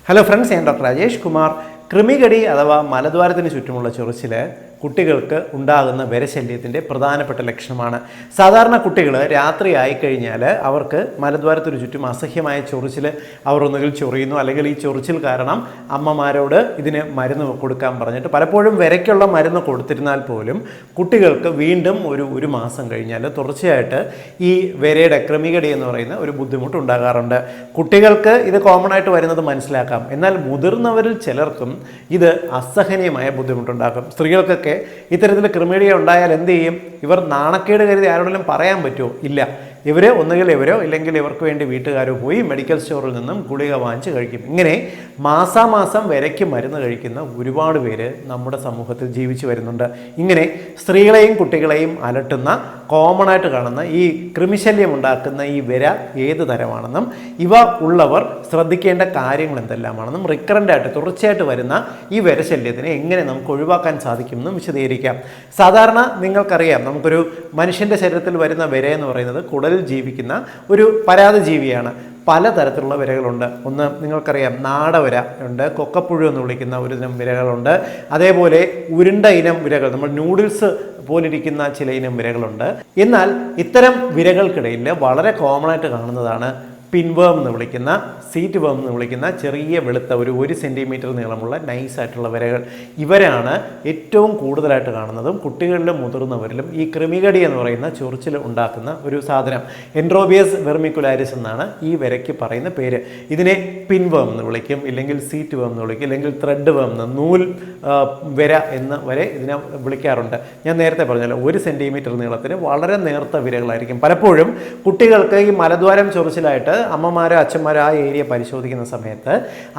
Hello friends, ഞാൻ doctor Rajesh Kumar. കൃമികടി അഥവാ മലദ്വാരത്തിന് ചുറ്റുമുള്ള ചൊറിച്ചിൽ കുട്ടികൾക്ക് ഉണ്ടാകുന്ന വിരശല്യത്തിൻ്റെ പ്രധാനപ്പെട്ട ലക്ഷണമാണ്. സാധാരണ കുട്ടികൾ രാത്രി ആയിക്കഴിഞ്ഞാൽ അവർക്ക് മലദ്വാരത്തിന് ചുറ്റും അസഹ്യമായ ചൊറിച്ചിൽ അവർ ഒന്നുകിൽ ചൊറിയുന്നു, അല്ലെങ്കിൽ ഈ ചൊറിച്ചിൽ കാരണം അമ്മമാരോട് ഇതിന് മരുന്ന് കൊടുക്കാൻ പറഞ്ഞിട്ട് പലപ്പോഴും വിരയ്ക്കുള്ള മരുന്ന് കൊടുത്തിരുന്നാൽ പോലും കുട്ടികൾക്ക് വീണ്ടും ഒരു മാസം കഴിഞ്ഞാൽ തുടർച്ചയായിട്ട് ഈ വിരയുടെ കൃമികടി എന്ന് പറയുന്ന ഒരു ബുദ്ധിമുട്ട് ഉണ്ടാകാറുണ്ട്. കുട്ടികൾക്ക് ഇത് കോമൺ ആയിട്ട് വരുന്നത് മനസ്സിലാക്കാം, എന്നാൽ മുതിർന്നവരിൽ ചിലർക്കും ഇത് അസഹനീയമായ ബുദ്ധിമുട്ടുണ്ടാക്കും. സ്ത്രീകൾക്കൊക്കെ ഇത്തരത്തിൽ കൃമികടി ഉണ്ടായാൽ എന്ത് ചെയ്യും? ഇവർ നാണക്കേട് കരുതി ആരോടെങ്കിലും പറയാൻ പറ്റുമോ? ഇല്ല. ഒന്നുകിൽ ഇവരോ ഇല്ലെങ്കിൽ ഇവർക്ക് വേണ്ടി വീട്ടുകാരോ പോയി മെഡിക്കൽ സ്റ്റോറിൽ നിന്നും ഗുളിക വാങ്ങിച്ച് കഴിക്കും. ഇങ്ങനെ മാസാമാസം വിരയ്ക്ക് മരുന്ന് കഴിക്കുന്ന ഒരുപാട് പേര് നമ്മുടെ സമൂഹത്തിൽ ജീവിച്ചു വരുന്നുണ്ട്. ഇങ്ങനെ സ്ത്രീകളെയും കുട്ടികളെയും അലട്ടുന്ന കോമൺ ആയിട്ട് കാണുന്ന ഈ കൃമിശല്യം ഉണ്ടാക്കുന്ന ഈ വിര ഏത് തരമാണെന്നും ഇവ ഉള്ളവർ ശ്രദ്ധിക്കേണ്ട കാര്യങ്ങൾ എന്തെല്ലാമാണെന്നും റിക്കറൻ്റ് ആയിട്ട് തുടർച്ചയായിട്ട് വരുന്ന ഈ വിരശല്യത്തിനെ എങ്ങനെ നമുക്ക് ഒഴിവാക്കാൻ സാധിക്കുമെന്നും വിശദീകരിക്കാം. സാധാരണ നിങ്ങൾക്കറിയാം, നമുക്കൊരു മനുഷ്യൻ്റെ ശരീരത്തിൽ വരുന്ന വിര എന്ന് പറയുന്നത് കുടലിൽ ജീവിക്കുന്ന ഒരു പരാദജീവിയാണ്. പലതരത്തിലുള്ള വിരകളുണ്ട്. ഒന്ന് നിങ്ങൾക്കറിയാം, നാടവര ഉണ്ട്, കൊക്കപ്പുഴു എന്ന് വിളിക്കുന്ന ഒരു ഇനം വിരകളുണ്ട്. അതേപോലെ ഉരുണ്ട ഇനം വിരകൾ, നമ്മൾ നൂഡിൽസ് പോലിരിക്കുന്ന ചില ഇനം വിരകളുണ്ട്. എന്നാൽ ഇത്തരം വിരകൾക്കിടയിൽ വളരെ കോമൺ ആയിട്ട് കാണുന്നതാണ് പിൻവേം എന്ന് വിളിക്കുന്ന, സീറ്റ് വേം എന്ന് വിളിക്കുന്ന ചെറിയ വെളുത്ത ഒരു സെൻറ്റിമീറ്റർ നീളമുള്ള നൈസായിട്ടുള്ള വിരകൾ. ഇവരാണ് ഏറ്റവും കൂടുതലായിട്ട് കാണുന്നതും കുട്ടികളിലും മുതിർന്നവരിലും ഈ കൃമികടി എന്ന് പറയുന്ന ചൊറിച്ചിൽ ഉണ്ടാക്കുന്ന ഒരു സാധനം. എൻട്രോബിയസ് വെർമിക്കുലാരിസ് എന്നാണ് ഈ വിരയ്ക്ക് പറയുന്ന പേര്. ഇതിനെ പിൻവേം എന്ന് വിളിക്കും, ഇല്ലെങ്കിൽ സീറ്റ് വേം എന്ന് വിളിക്കും, ഇല്ലെങ്കിൽ ത്രെഡ് വേം എന്ന്, നൂൽ വിര എന്ന് വരെ ഇതിനെ വിളിക്കാറുണ്ട്. ഞാൻ നേരത്തെ പറഞ്ഞല്ലോ, 1 സെൻറ്റിമീറ്റർ നീളത്തിന് വളരെ നേർത്ത വിരകളായിരിക്കും. പലപ്പോഴും കുട്ടികൾക്ക് ഈ മലദ്വാരം ചൊറിച്ചിലായിട്ട് അമ്മമാരോ അച്ഛന്മാരോ ആ ഏരിയ പരിശോധിക്കുന്ന സമയത്ത്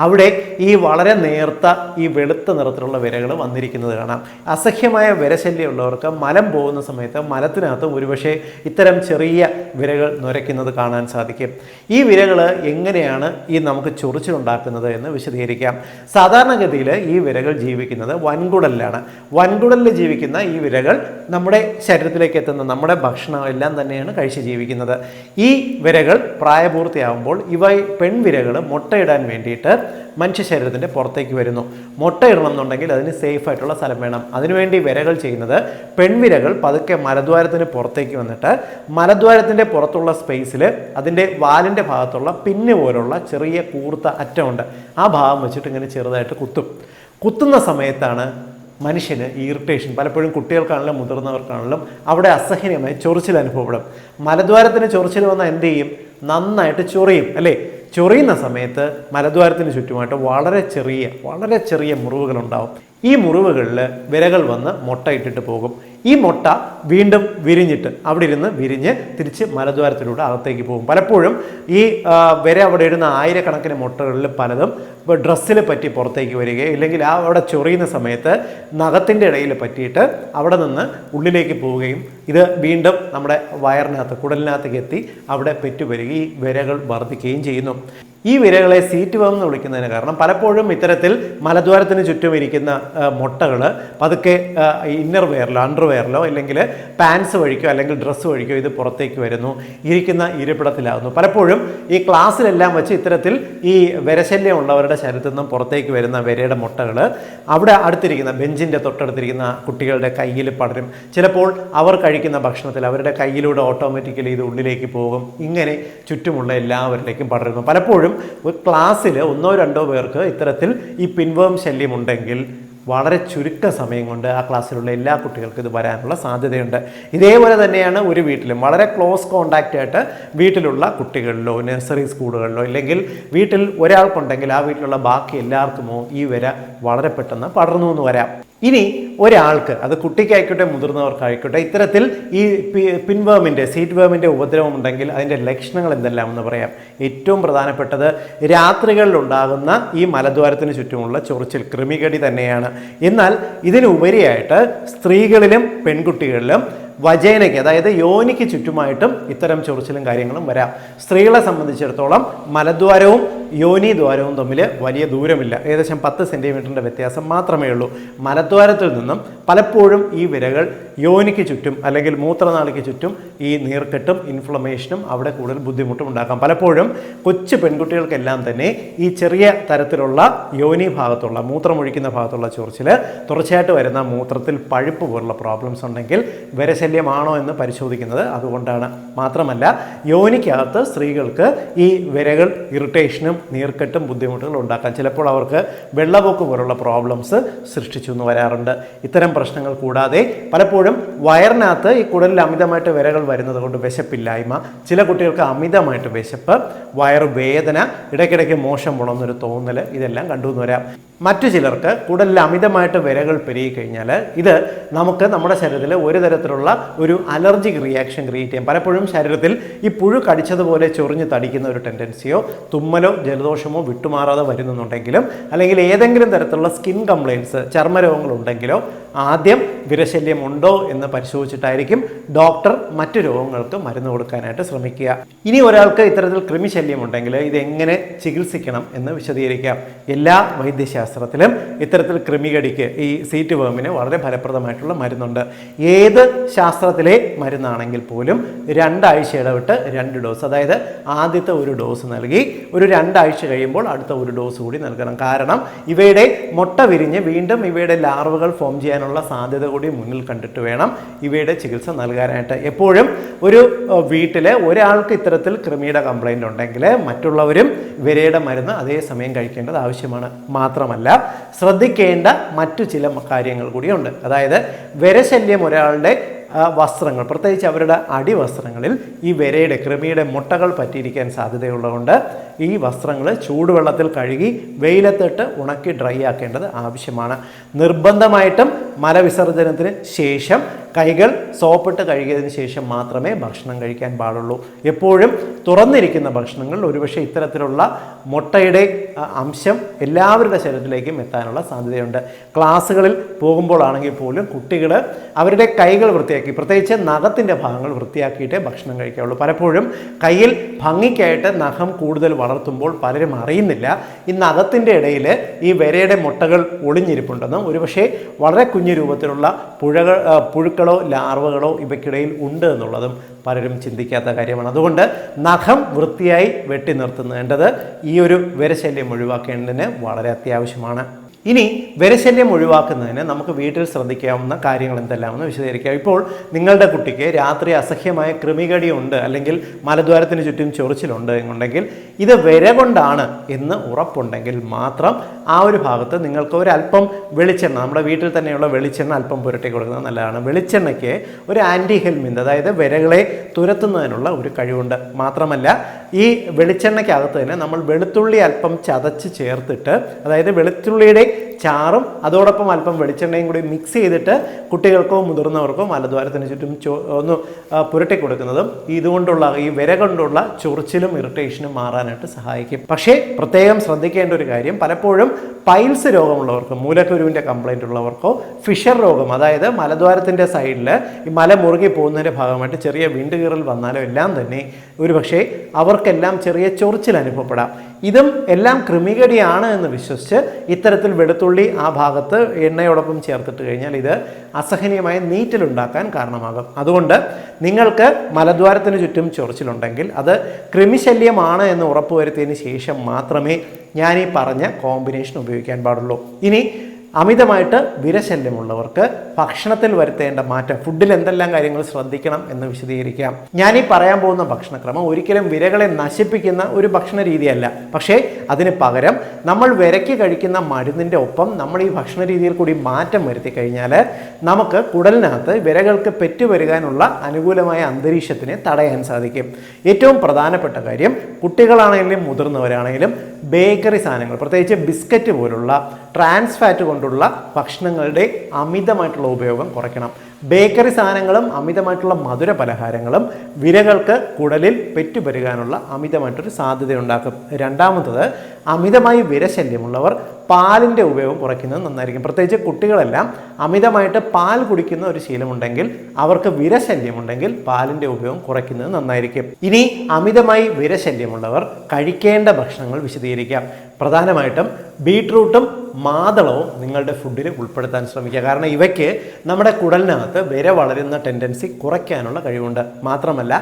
അവിടെ ഈ വളരെ നേർത്ത ഈ വെളുത്ത നിറത്തിലുള്ള വിരകൾ വന്നിരിക്കുന്നത് കാണാം. അസഹ്യമായ വിരശല്യം ഉള്ളവർക്ക് മലം പോകുന്ന സമയത്ത് മലത്തിനകത്ത് ഒരുപക്ഷെ ഇത്തരം ചെറിയ വിരകൾ നുരയ്ക്കുന്നത് കാണാൻ സാധിക്കും. ഈ വിരകൾ എങ്ങനെയാണ് ഈ നമുക്ക് ചൊറിച്ചിലുണ്ടാക്കുന്നത് എന്ന് വിശദീകരിക്കാം. സാധാരണഗതിയിൽ ഈ വിരകൾ ജീവിക്കുന്നത് വൻകുടലിലാണ്. വൻകുടലിൽ ജീവിക്കുന്ന ഈ വിരകൾ നമ്മുടെ ശരീരത്തിലേക്ക് എത്തുന്ന നമ്മുടെ ഭക്ഷണം എല്ലാം തന്നെയാണ് കഴിച്ച് ജീവിക്കുന്നത്. ഈ വിരകൾ പ്രായപൂർത്തിയാകുമ്പോൾ ഇവ പെൺവിരകൾ മുട്ടയിടാൻ വേണ്ടിയിട്ട് മനുഷ്യ ശരീരത്തിൻ്റെ പുറത്തേക്ക് വരുന്നു. മുട്ടയിടണം എന്നുണ്ടെങ്കിൽ അതിന് സേഫ് ആയിട്ടുള്ള സ്ഥലം വേണം. അതിനുവേണ്ടി വിരകൾ ചെയ്യുന്നത്, പെൺവിരകൾ പതുക്കെ മലദ്വാരത്തിന് പുറത്തേക്ക് വന്നിട്ട് മലദ്വാരത്തിൻ്റെ പുറത്തുള്ള സ്പേസിൽ അതിൻ്റെ വാലിൻ്റെ ഭാഗത്തുള്ള പിന്ന് പോലുള്ള ചെറിയ കൂർത്ത അറ്റമുണ്ട്, ആ ഭാഗം വെച്ചിട്ട് ഇങ്ങനെ ചെറുതായിട്ട് കുത്തുന്ന സമയത്താണ് മനുഷ്യന് ഇറിറ്റേഷൻ. പലപ്പോഴും കുട്ടികൾക്കാണെങ്കിലും മുതിർന്നവർക്കാണെങ്കിലും അവിടെ അസഹനീയമായി ചൊറിച്ചിൽ അനുഭവപ്പെടും. മലദ്വാരത്തിന് ചൊറിച്ചിൽ വന്നാൽ എന്ത് ചെയ്യും? നന്നായിട്ട് ചൊറിയും, അല്ലേ? ചൊറിയുന്ന സമയത്ത് മലദ്വാരത്തിന് ചുറ്റുമായിട്ട് വളരെ ചെറിയ മുറിവുകളുണ്ടാവും. ഈ മുറിവുകളിൽ വിരകൾ വന്ന് മുട്ടയിട്ടിട്ട് പോകും. ഈ മുട്ട വീണ്ടും വിരിഞ്ഞിട്ട് അവിടെ ഇരുന്ന് വിരിഞ്ഞ് തിരിച്ച് മലദ്വാരത്തിലൂടെ അകത്തേക്ക് പോകും. പലപ്പോഴും ഈ വിര അവിടെ ഇടുന്ന ആയിരക്കണക്കിന് മുട്ടകളിൽ പലതും ഡ്രസ്സിൽ പറ്റി പുറത്തേക്ക് വരികയോ ഇല്ലെങ്കിൽ അവിടെ ചൊറിയുന്ന സമയത്ത് നഖത്തിൻ്റെ ഇടയിൽ പറ്റിയിട്ട് അവിടെ നിന്ന് ഉള്ളിലേക്ക് പോവുകയും ഇത് വീണ്ടും നമ്മുടെ വയറിനകത്ത് കുടലിനകത്തേക്ക് എത്തി അവിടെ പെറ്റുവരികയും ഈ വിരകൾ വർദ്ധിക്കുകയും ചെയ്യുന്നു. ഈ വിരകളെ സീറ്റ് വേം എന്ന് വിളിക്കുന്നതിന് കാരണം പലപ്പോഴും ഇത്തരത്തിൽ മലദ്വാരത്തിന് ചുറ്റും ഇരിക്കുന്ന മുട്ടകൾ പതുക്കെ ഇന്നർ വെയറിലോ അണ്ടർവെയറിലോ അല്ലെങ്കിൽ പാൻസ് വഴിക്കോ അല്ലെങ്കിൽ ഡ്രസ്സ് വഴിക്കോ ഇത് പുറത്തേക്ക് വരുന്നു, ഇരിക്കുന്ന ഇരിപ്പിടത്തിലാകുന്നു. പലപ്പോഴും ഈ ക്ലാസ്സിലെല്ലാം വെച്ച് ഇത്തരത്തിൽ ഈ വിരശല്യം ഉള്ളവരുടെ ശരീരത്തിൽ നിന്നും പുറത്തേക്ക് വരുന്ന വിരയുടെ മുട്ടകൾ അവിടെ അടുത്തിരിക്കുന്ന ബെഞ്ചിൻ്റെ തൊട്ടടുത്തിരിക്കുന്ന കുട്ടികളുടെ കയ്യിൽ പടരും. ചിലപ്പോൾ അവർ കഴിക്കുന്ന ഭക്ഷണത്തിൽ അവരുടെ കയ്യിലൂടെ ഓട്ടോമാറ്റിക്കലി ഇത് ഉള്ളിലേക്ക് പോകും. ഇങ്ങനെ ചുറ്റുമുള്ള എല്ലാവരിലേക്കും പടരുന്നു. പലപ്പോഴും ഒരു ക്ലാസ്സിൽ 1-2 പേർക്ക് ഇത്തരത്തിൽ ഈ പിൻവേം ശല്യമുണ്ടെങ്കിൽ വളരെ ചുരുക്ക സമയം കൊണ്ട് ആ ക്ലാസ്സിലുള്ള എല്ലാ കുട്ടികൾക്കും ഇത് വരാനുള്ള സാധ്യതയുണ്ട്. ഇതേപോലെ തന്നെയാണ് ഒരു വീട്ടിലും വളരെ ക്ലോസ് കോണ്ടാക്റ്റ് ആയിട്ട് വീട്ടിലുള്ള കുട്ടികളിലോ നഴ്സറി സ്കൂളുകളിലോ ഇല്ലെങ്കിൽ വീട്ടിൽ ഒരാൾക്കുണ്ടെങ്കിൽ ആ വീട്ടിലുള്ള ബാക്കി എല്ലാവർക്കുമോ ഈ വിര വളരെ പെട്ടെന്ന് പടർന്നു എന്ന് വരാം. ഇനി ഒരാൾക്ക്, അത് കുട്ടിക്കായിക്കോട്ടെ മുതിർന്നവർക്കായിക്കോട്ടെ, ഇത്തരത്തിൽ ഈ പിൻവേമിൻ്റെ സീറ്റ് വേമിൻ്റെ ഉപദ്രവം ഉണ്ടെങ്കിൽ അതിൻ്റെ ലക്ഷണങ്ങൾ എന്തെല്ലാം എന്ന് പറയാം. ഏറ്റവും പ്രധാനപ്പെട്ടത് രാത്രികളിലുണ്ടാകുന്ന ഈ മലദ്വാരത്തിന് ചുറ്റുമുള്ള ചൊറിച്ചിൽ, കൃമികടി തന്നെയാണ്. എന്നാൽ ഇതിനുപരിയായിട്ട് സ്ത്രീകളിലും പെൺകുട്ടികളിലും വജൈനയ്ക്ക്, അതായത് യോനിക്ക് ചുറ്റുമായിട്ടും ഇത്തരം ചൊറിച്ചിലും കാര്യങ്ങളും വരാം. സ്ത്രീകളെ സംബന്ധിച്ചിടത്തോളം മലദ്വാരവും യോനി ദ്വാരവും തമ്മിൽ വലിയ ദൂരമില്ല, ഏകദേശം 10 സെൻറ്റിമീറ്ററിൻ്റെ വ്യത്യാസം മാത്രമേ ഉള്ളൂ. മലദ്വാരത്തിൽ നിന്നും പലപ്പോഴും ഈ വിരകൾ യോനിക്ക് ചുറ്റും അല്ലെങ്കിൽ മൂത്രനാളിക്ക് ചുറ്റും ഈ നീർക്കെട്ടും ഇൻഫ്ലമേഷനും അവിടെ കൂടുതൽ ബുദ്ധിമുട്ടും ഉണ്ടാക്കാം. പലപ്പോഴും കൊച്ചു പെൺകുട്ടികൾക്കെല്ലാം തന്നെ ഈ ചെറിയ തരത്തിലുള്ള യോനി ഭാഗത്തുള്ള മൂത്രമൊഴിക്കുന്ന ഭാഗത്തുള്ള ചൊറിച്ചിൽ, തുടർച്ചയായിട്ട് വരുന്ന മൂത്രത്തിൽ പഴുപ്പ് പോലുള്ള പ്രോബ്ലംസ് ഉണ്ടെങ്കിൽ വിരശല്യമാണോ എന്ന് പരിശോധിക്കുന്നത് അതുകൊണ്ടാണ്. മാത്രമല്ല യോനിക്കകത്ത് സ്ത്രീകൾക്ക് ഈ വിരകൾ ഇറിറ്റേഷനും നീർക്കെട്ടും ബുദ്ധിമുട്ടുകൾ ഉണ്ടാക്കാം. ചിലപ്പോൾ അവർക്ക് വെള്ളപ്പൊക്ക് പോലുള്ള പ്രോബ്ലംസ് സൃഷ്ടിച്ചു എന്ന് വരാറുണ്ട്. ഇത്തരം പ്രശ്നങ്ങൾ കൂടാതെ പലപ്പോഴും വയറിനകത്ത് ഈ കുടലിൽ അമിതമായിട്ട് വിരകൾ വരുന്നത് കൊണ്ട് വിശപ്പില്ലായ്മ, ചില കുട്ടികൾക്ക് അമിതമായിട്ട് വിശപ്പ്, വയറുവേദന, ഇടയ്ക്കിടയ്ക്ക് മോശം പോണമെന്നൊരു തോന്നൽ, ഇതെല്ലാം കണ്ടുവന്ന് വരാം. മറ്റു ചിലർക്ക് കുടലിൽ അമിതമായിട്ട് വിരകൾ പെരുകി കഴിഞ്ഞാൽ ഇത് നമുക്ക് നമ്മുടെ ശരീരത്തിൽ ഒരു തരത്തിലുള്ള ഒരു അലർജിക് റിയാക്ഷൻ ക്രിയേറ്റ് ചെയ്യും. പലപ്പോഴും ശരീരത്തിൽ ഈ പുഴു കടിച്ചതുപോലെ ചൊറിഞ്ഞ് തടിക്കുന്ന ഒരു ടെൻഡൻസിയോ തുമ്മലോ ജലദോഷമോ വിട്ടുമാറാതെ വരുന്നുണ്ടെങ്കിലും അല്ലെങ്കിൽ ഏതെങ്കിലും തരത്തിലുള്ള സ്കിൻ കംപ്ലയിൻസ്, ചർമ്മരോഗങ്ങളുണ്ടെങ്കിലോ ആദ്യം വിരശല്യം ഉണ്ടോ എന്ന് പരിശോധിച്ചിട്ടായിരിക്കും ഡോക്ടർ മറ്റു രോഗങ്ങൾക്ക് മരുന്ന് കൊടുക്കാനായിട്ട് ശ്രമിക്കുക. ഇനി ഒരാൾക്ക് ഇത്തരത്തിൽ കൃമിശല്യം ഉണ്ടെങ്കിൽ ഇതെങ്ങനെ ചികിത്സിക്കണം എന്ന് വിശദീകരിക്കാം. എല്ലാ വൈദ്യശാസ്ത്രത്തിലും ഇത്തരത്തിൽ കൃമികടിക്ക് ഈ സീറ്റ് വേമിന് വളരെ ഫലപ്രദമായിട്ടുള്ള മരുന്നുണ്ട്. ഏത് ശാസ്ത്രത്തിലെ മരുന്നാണെങ്കിൽ പോലും 2 ആഴ്ച ഇടവിട്ട് 2 ഡോസ്, അതായത് ആദ്യത്തെ ഒരു ഡോസ് നൽകി ഒരു 2 ആഴ്ച കഴിയുമ്പോൾ അടുത്ത ഒരു ഡോസ് കൂടി നൽകണം. കാരണം ഇവയുടെ മുട്ട വിരിഞ്ഞ് വീണ്ടും ഇവയുടെ ലാർവകൾ ഫോം ചെയ്യാനുള്ള സാധ്യത കൂടി മുന്നിൽ കണ്ടിട്ട് വേണം ഇവയുടെ ചികിത്സ നൽകാനായിട്ട്. എപ്പോഴും ഒരു വീട്ടിൽ ഒരാൾക്ക് ഇത്തരത്തിൽ കൃമിയുടെ കംപ്ലൈൻറ്റ് ഉണ്ടെങ്കിൽ മറ്റുള്ളവരും വിരയുടെ മരുന്ന് അതേസമയം കഴിക്കേണ്ടത് ആവശ്യമാണ്. മാത്രമല്ല ശ്രദ്ധിക്കേണ്ട മറ്റു ചില കാര്യങ്ങൾ കൂടിയുണ്ട്. അതായത് വിരശല്യം ഒരാളുടെ വസ്ത്രങ്ങൾ, പ്രത്യേകിച്ച് അവരുടെ അടിവസ്ത്രങ്ങളിൽ ഈ വിരയുടെ കൃമിയുടെ മുട്ടകൾ പറ്റിയിരിക്കാൻ സാധ്യതയുള്ളതുകൊണ്ട് ഈ വസ്ത്രങ്ങൾ ചൂടുവെള്ളത്തിൽ കഴുകി വെയിലത്തിട്ട് ഉണക്കി ഡ്രൈ ആക്കേണ്ടത് ആവശ്യമാണ്. നിർബന്ധമായിട്ടും മലവിസർജനത്തിന് ശേഷം കൈകൾ സോപ്പിട്ട് കഴുകിയതിന് ശേഷം മാത്രമേ ഭക്ഷണം കഴിക്കാൻ പാടുള്ളൂ. എപ്പോഴും തുറന്നിരിക്കുന്ന ഭക്ഷണങ്ങൾ ഒരുപക്ഷെ ഇത്തരത്തിലുള്ള മുട്ടയുടെ അംശം എല്ലാവരുടെ ശരീരത്തിലേക്കും എത്താനുള്ള സാധ്യതയുണ്ട്. ക്ലാസ്സുകളിൽ പോകുമ്പോഴാണെങ്കിൽ പോലും കുട്ടികൾ അവരുടെ കൈകൾ വൃത്തിയാക്കി, പ്രത്യേകിച്ച് നഖത്തിൻ്റെ ഭാഗങ്ങൾ വൃത്തിയാക്കിയിട്ടേ ഭക്ഷണം കഴിക്കാവുള്ളൂ. പലപ്പോഴും കയ്യിൽ ഭംഗിക്കായിട്ട് നഖം കൂടുതൽ വളർത്തുമ്പോൾ പലരും അറിയുന്നില്ല ഈ നഖത്തിൻ്റെ ഇടയിൽ ഈ വിരയുടെ മുട്ടകൾ ഒളിഞ്ഞിരിപ്പുണ്ടെന്നും ഒരുപക്ഷെ വളരെ കുഞ്ഞു രൂപത്തിലുള്ള പുഴുക്കളോ ലാർവകളോ ഇവയ്ക്കിടയിൽ ഉണ്ട് എന്നുള്ളതും പലരും ചിന്തിക്കാത്ത കാര്യമാണ്. അതുകൊണ്ട് നഖം വൃത്തിയായി വെട്ടി നിർത്തുന്നേണ്ടത് ഈ ഒരു വിരശല്യം ഒഴിവാക്കേണ്ടതിന് വളരെ അത്യാവശ്യമാണ്. ഇനി വിരശല്യം ഒഴിവാക്കുന്നതിന് നമുക്ക് വീട്ടിൽ ശ്രദ്ധിക്കാവുന്ന കാര്യങ്ങൾ എന്തെല്ലാമെന്ന് വിശദീകരിക്കാം. ഇപ്പോൾ നിങ്ങളുടെ കുട്ടിക്ക് രാത്രി അസഹ്യമായ കൃമികടി ഉണ്ട് അല്ലെങ്കിൽ മലദ്വാരത്തിന് ചുറ്റും ചൊറിച്ചിലുണ്ട് എന്നുണ്ടെങ്കിൽ ഇത് വിര കൊണ്ടാണ് എന്ന് ഉറപ്പുണ്ടെങ്കിൽ മാത്രം ആ ഒരു ഭാഗത്ത് നിങ്ങൾക്ക് ഒരല്പം വെളിച്ചെണ്ണ, നമ്മുടെ വീട്ടിൽ തന്നെയുള്ള വെളിച്ചെണ്ണ അല്പം പുരട്ടി കൊടുക്കുന്നത് നല്ലതാണ്. വെളിച്ചെണ്ണയ്ക്ക് ഒരു ആൻറ്റി ഹെൽമിൻ്റ്, അതായത് വിരകളെ തുരത്തുന്നതിനുള്ള ഒരു കഴിവുണ്ട്. മാത്രമല്ല ഈ വെളിച്ചെണ്ണയ്ക്കകത്ത് തന്നെ നമ്മൾ വെളുത്തുള്ളി അല്പം ചതച്ച് ചേർത്തിട്ട്, അതായത് വെളുത്തുള്ളിയുടെ ചാറും അതോടൊപ്പം അല്പം വെളിച്ചെണ്ണയും കൂടി മിക്സ് ചെയ്തിട്ട് കുട്ടികൾക്കോ മുതിർന്നവർക്കോ മലദ്വാരത്തിന് ചുറ്റും ഒന്ന് പുരട്ടി കൊടുക്കുന്നതും ഇതുകൊണ്ടുള്ള ഈ വിര കൊണ്ടുള്ള ചൊറിച്ചിലും ഇറിറ്റേഷനും മാറാനായിട്ട് സഹായിക്കും. പക്ഷേ പ്രത്യേകം ശ്രദ്ധിക്കേണ്ട ഒരു കാര്യം, പലപ്പോഴും പൈൽസ് രോഗമുള്ളവർക്കോ മൂലക്കുരുവിൻ്റെ കംപ്ലൈൻറ്റ് ഉള്ളവർക്കോ ഫിഷർ രോഗം, അതായത് മലദ്വാരത്തിൻ്റെ സൈഡിൽ ഈ മല മുറുകി പോകുന്നതിൻ്റെ ഭാഗമായിട്ട് ചെറിയ വിണ്ടുകീറൽ വന്നാലും എല്ലാം തന്നെ ഒരുപക്ഷെ അവർക്കെല്ലാം ചെറിയ ചൊറിച്ചിൽ അനുഭവപ്പെടാം. ഇതും എല്ലാം കൃമികടിയാണ് എന്ന് വിശ്വസിച്ച് ഇത്തരത്തിൽ വെളുത്തുള്ളി ആ ഭാഗത്ത് എണ്ണയോടൊപ്പം ചേർത്തിട്ട് കഴിഞ്ഞാൽ ഇത് അസഹനീയമായ നീറ്റലുണ്ടാക്കാൻ കാരണമാകും. അതുകൊണ്ട് നിങ്ങൾക്ക് മലദ്വാരത്തിന് ചുറ്റും ചൊറിച്ചിലുണ്ടെങ്കിൽ അത് കൃമിശല്യമാണ് എന്ന് ഉറപ്പുവരുത്തിയതിന് ശേഷം മാത്രമേ ഞാൻ ഈ പറഞ്ഞ കോമ്പിനേഷൻ ഉപയോഗിക്കാൻ പാടുള്ളൂ. ഇനി അമിതമായിട്ട് വിരശല്യമുള്ളവർക്ക് ഭക്ഷണത്തിൽ വരുത്തേണ്ട മാറ്റം, ഫുഡിൽ എന്തെല്ലാം കാര്യങ്ങൾ ശ്രദ്ധിക്കണം എന്ന് വിശദീകരിക്കാം. ഞാനീ പറയാൻ പോകുന്ന ഭക്ഷണക്രമം ഒരിക്കലും വിരകളെ നശിപ്പിക്കുന്ന ഒരു ഭക്ഷണ രീതിയല്ല. പക്ഷേ അതിന് പകരം നമ്മൾ വിരയ്ക്ക് കഴിക്കുന്ന മരുന്നിൻ്റെ ഒപ്പം നമ്മൾ ഈ ഭക്ഷണ രീതിയിൽ കൂടി മാറ്റം വരുത്തി കഴിഞ്ഞാൽ നമുക്ക് കുടലിനകത്ത് വിരകൾക്ക് പെറ്റുവരുവാനുള്ള അനുകൂലമായ അന്തരീക്ഷത്തിനെ തടയാൻ സാധിക്കും. ഏറ്റവും പ്രധാനപ്പെട്ട കാര്യം, കുട്ടികളാണെങ്കിലും മുതിർന്നവരാണെങ്കിലും ബേക്കറി സാധനങ്ങൾ, പ്രത്യേകിച്ച് ബിസ്ക്കറ്റ് പോലുള്ള ട്രാൻസ് ഫാറ്റ് കൊണ്ടുള്ള ഭക്ഷണങ്ങളുടെ അമിതമായിട്ടുള്ള ഉപയോഗം കുറയ്ക്കണം. ബേക്കറി സാധനങ്ങളും അമിതമായിട്ടുള്ള മധുര പലഹാരങ്ങളും വിരകൾക്ക് കുടലിൽ പെറ്റുപെരുകാനുള്ള അമിതമായിട്ടൊരു സാധ്യതയുണ്ടാക്കും. രണ്ടാമത്തത്, അമിതമായി വിരശല്യമുള്ളവർ പാലിൻ്റെ ഉപയോഗം കുറയ്ക്കുന്നത് നന്നായിരിക്കും. പ്രത്യേകിച്ച് കുട്ടികളെല്ലാം അമിതമായിട്ട് പാൽ കുടിക്കുന്ന ഒരു ശീലമുണ്ടെങ്കിൽ അവർക്ക് വിരശല്യമുണ്ടെങ്കിൽ പാലിൻ്റെ ഉപയോഗം കുറയ്ക്കുന്നത് നന്നായിരിക്കും. ഇനി അമിതമായി വിരശല്യമുള്ളവർ കഴിക്കേണ്ട ഭക്ഷണങ്ങൾ വിശദീകരിക്കാം. പ്രധാനമായിട്ടും ബീട്രൂട്ടും മാതളവും നിങ്ങളുടെ ഫുഡിൽ ഉൾപ്പെടുത്താൻ ശ്രമിക്കുക. കാരണം ഇവയ്ക്ക് നമ്മുടെ കുടലിനകത്ത് വിര വളരുന്ന ടെൻഡൻസി കുറയ്ക്കാനുള്ള കഴിവുണ്ട്. മാത്രമല്ല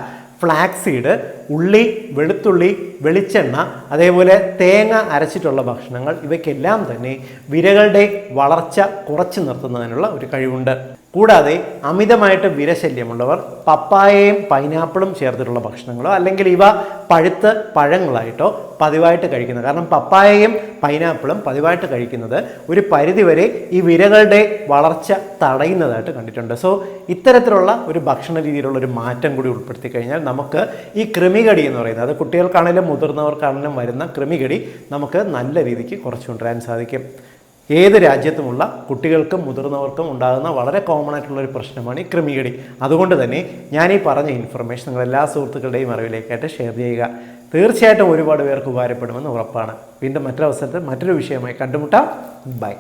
ഫ്ലാക്സീഡ്, ഉള്ളി, വെളുത്തുള്ളി, വെളിച്ചെണ്ണ, അതേപോലെ തേങ്ങ അരച്ചിട്ടുള്ള ഭക്ഷണങ്ങൾ ഇവയ്ക്കെല്ലാം തന്നെ വിരകളുടെ വളർച്ച കുറച്ചു നിർത്തുന്നതിനുള്ള ഒരു കഴിവുണ്ട്. കൂടാതെ അമിതമായിട്ട് വിരശല്യമുള്ളവർ പപ്പായയും പൈനാപ്പിളും ചേർത്തിട്ടുള്ള ഭക്ഷണങ്ങളോ അല്ലെങ്കിൽ ഇവ പഴുത്ത് പഴങ്ങളായിട്ടോ പതിവായിട്ട് കഴിക്കുന്നത്. കാരണം പപ്പായയും പൈനാപ്പിളും പതിവായിട്ട് കഴിക്കുന്നത് ഒരു പരിധിവരെ ഈ വിരകളുടെ വളർച്ച തടയുന്നതായിട്ട് കണ്ടിട്ടുണ്ട്. സോ ഇത്തരത്തിലുള്ള ഒരു ഭക്ഷണ രീതിയിലുള്ള ഒരു മാറ്റം കൂടി ഉൾപ്പെടുത്തി കഴിഞ്ഞാൽ നമുക്ക് ഈ കൃമികടി എന്ന് പറയുന്നത്, അത് കുട്ടികൾക്കാണെങ്കിലും മുതിർന്നവർക്കാണെങ്കിലും വരുന്ന കൃമികടി നമുക്ക് നല്ല രീതിക്ക് കുറച്ചു കൊണ്ടുവരാൻ സാധിക്കും. ഏത് രാജ്യത്തുമുള്ള കുട്ടികൾക്കും മുതിർന്നവർക്കും ഉണ്ടാകുന്ന വളരെ കോമൺ ആയിട്ടുള്ള ഒരു പ്രശ്നമാണ് ഈ കൃമികടി. അതുകൊണ്ട് തന്നെ ഞാൻ ഈ പറഞ്ഞ ഇൻഫർമേഷൻ നിങ്ങൾ എല്ലാ സുഹൃത്തുക്കളുടെയും അറിവിലേക്കായിട്ട് ഷെയർ ചെയ്യുക. തീർച്ചയായിട്ടും ഒരുപാട് പേർക്ക് ഉപകാരപ്പെടുമെന്ന് ഉറപ്പാണ്. വീണ്ടും മറ്റൊരവസരത്തിൽ മറ്റൊരു വിഷയമായി കണ്ടുമുട്ടാം. ബൈ.